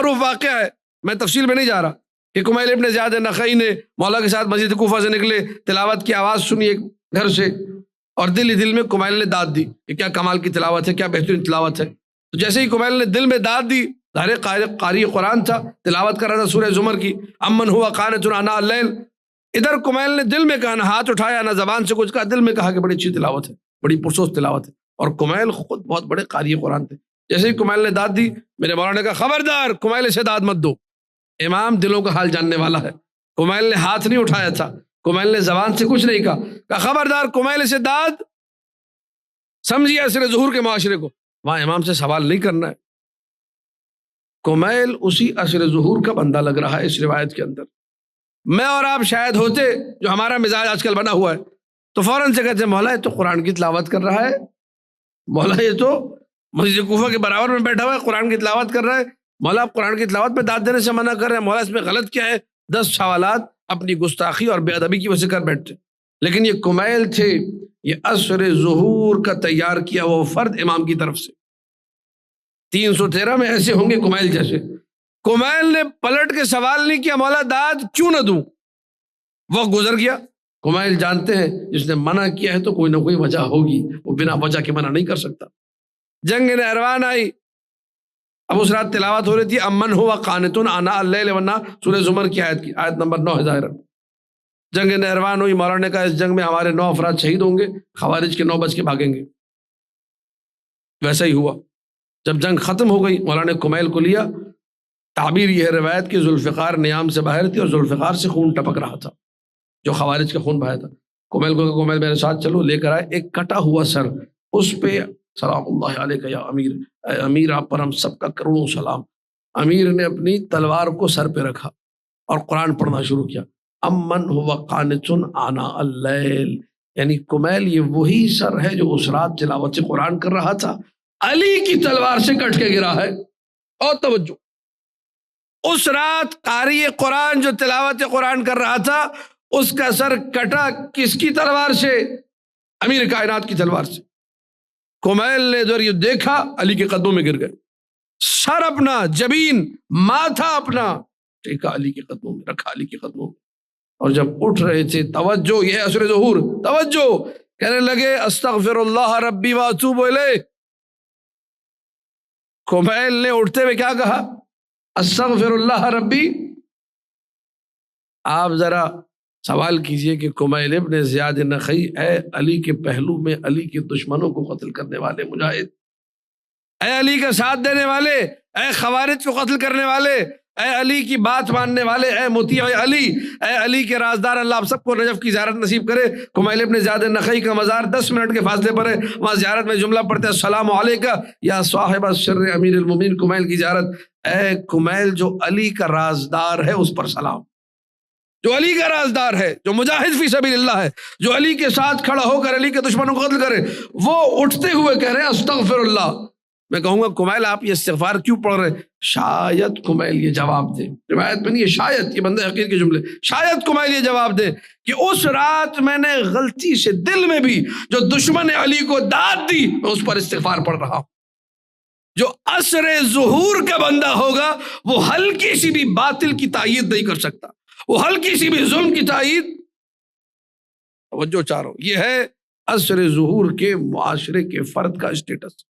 معروف واقعہ ہے، میں تفصیل میں نہیں جا رہا، کہ کمیل ابن زیاد نخعی نے مولا کے ساتھ مسجد کوفہ سے نکلے، تلاوت کی آواز سنی ایک گھر سے، اور دل ہی دل میں کمیل نے داد دی کہ کیا کمال کی تلاوت ہے، کیا بہترین تلاوت ہے۔ تو جیسے ہی کمیل نے دل میں داد دی، ظاہر قاری قرآن تھا، تلاوت کر رہا تھا سورہ زمر کی، امن ہوا قانت آناء اللیل، ادھر کمیل نے دل میں کہا، نہ ہاتھ اٹھایا نہ زبان سے کچھ کہا، دل میں کہا کہ بڑی اچھی تلاوت ہے، بڑی پرسوز تلاوت ہے۔ اور کمیل خود بہت بڑے قاری قرآن تھے۔ جیسے ہی کمیل نے داد دی، میرے مولانا نے کہا خبردار کمیل سے داد مت دو، امام دلوں کا حال جاننے والا ہے۔ کمیل نے ہاتھ نہیں اٹھایا تھا، کمیل نے زبان سے کچھ نہیں کہا خبردار کمیل سے داد، سمجھیے عصر ظہور کے معاشرے کو، وہاں امام سے سوال نہیں کرنا ہے۔ کمیل اسی عصر ظہور کا بندہ لگ رہا ہے اس روایت کے اندر۔ میں اور آپ شاید ہوتے، جو ہمارا مزاج آج کل بنا ہوا ہے، تو فوراً سے کہتے ہیں مولا یہ تو قرآن کی تلاوت کر رہا ہے، مولا یہ تو مسجد کوفہ کے برابر میں بیٹھا ہوا ہے، قرآن کی تلاوت کر رہا ہے، مولا آپ قرآن کی تلاوت پہ داد دینے سے منع کر رہے ہیں، مولا اس میں غلط کیا ہے؟ 10 سوالات اپنی گستاخی اور بے ادبی کی وجہ سے کر بیٹھتے۔ لیکن یہ کمیل تھے، یہ عصر ظہور کا تیار کیا وہ فرد امام کی طرف سے۔ 313 میں ایسے ہوں گے کمیل جیسے۔ کمیل نے پلٹ کے سوال نہیں کیا مولا داد کیوں نہ دوں، وقت گزر گیا۔ کمیل جانتے ہیں جس نے منع کیا ہے تو کوئی نہ کوئی وجہ ہوگی، وہ بنا وجہ کے منع نہیں کر سکتا۔ جنگ نہروان آئی، اب اس رات تلاوت ہو رہی تھی امن ہوا قانتون آناء اللیل والنہار، سورہ زمر کی آیت نمبر 9 ہے ظاہر۔ جنگ نہروان ہوئی، مولانا نے کہا اس جنگ میں ہمارے 9 افراد شہید ہوں گے، خوارج کے 9 بچ کے بھاگیں گے۔ ویسا ہی ہوا۔ جب جنگ ختم ہو گئی، مولانا نے کمیل کو لیا، تعبیر یہ ہے روایت کی ذوالفقار نیام سے باہر تھی اور ذوالفقار سے خون ٹپک رہا تھا، جو خوارج کا خون بہایا تھا۔ کمیل کو کمیل میرے ساتھ چلو، لے کر آئے ایک کٹا ہوا سر، اس پہ سلام اللہ علیہ یا امیر، اے امیر آپ پر ہم سب کا کروڑوں سلام۔ امیر نے اپنی تلوار کو سر پہ رکھا اور قرآن پڑھنا شروع کیا، امن ہوا قانت آناء اللیل، یعنی کمیل یہ وہی سر ہے جو اس رات تلاوت سے قرآن کر رہا تھا، علی کی تلوار سے کٹ کے گرا ہے۔ اور توجہ، اس رات قاری قرآن جو تلاوت قرآن کر رہا تھا اس کا سر کٹا کس کی تلوار سے؟ امیر کائنات کی تلوار سے۔ کمیل نے ادھر یہ دیکھا، علی کے قدموں میں گر گئے، سر اپنا، جبین، ماتھا اپنا ٹیکا علی کے قدموں میں، رکھا علی کے قدموں میں۔ اور جب اٹھ رہے تھے، توجہ، یہ عصر ظہور، توجہ، کہنے لگے استغفر اللہ ربی واتوب الیہ۔ کمیل نے اٹھتے ہوئے کیا کہا؟ استغفر اللہ ربی۔ آپ ذرا سوال کیجئے کہ کمیل ابن زیاد نخعی، اے علی کے پہلو میں علی کے دشمنوں کو قتل کرنے والے مجاہد، اے علی کا ساتھ دینے والے، اے خوارج کو قتل کرنے والے، اے علی کی بات ماننے والے، اے مطیع علی، اے علی کے رازدار، اللہ آپ سب کو نجف کی زیارت نصیب کرے۔ کمیل ابن زیاد نخعی کا مزار 10 منٹ کے فاصلے پر ہے، وہاں زیارت میں جملہ پڑھتے ہیں السلام علیکہ یا صاحب السر امیر المومنین، کمیل کی زیارت۔ اے کمیل جو علی کا رازدار ہے اس پر سلام، جو علی کا رازدار ہے، جو مجاہد فی سبیل اللہ ہے، جو علی کے ساتھ کھڑا ہو کر علی کے دشمنوں کو قتل کرے، وہ اٹھتے ہوئے کہہ رہے ہیں استغفر اللہ۔ میں کہوں گا کمیل آپ یہ استغفار کیوں پڑھ رہے ہیں؟ شاید کمیل یہ جواب دے، روایت میں نہیں ہے، شاید، یہ بندہ حقیر کے جملے، شاید کمیل یہ جواب دے کہ اس رات میں نے غلطی سے دل میں بھی جو دشمن علی کو داد دی میں اس پر استغفار پڑھ رہا ہوں۔ جو عصر ظہور کا بندہ ہوگا وہ ہلکی سی بھی باطل کی تائید نہیں کر سکتا، وہ ہلکی سی بھی ظلم کی تائید۔ توجہ چاہ رہا ہوں، یہ ہے عصر ظہور کے معاشرے کے فرد کا اسٹیٹس۔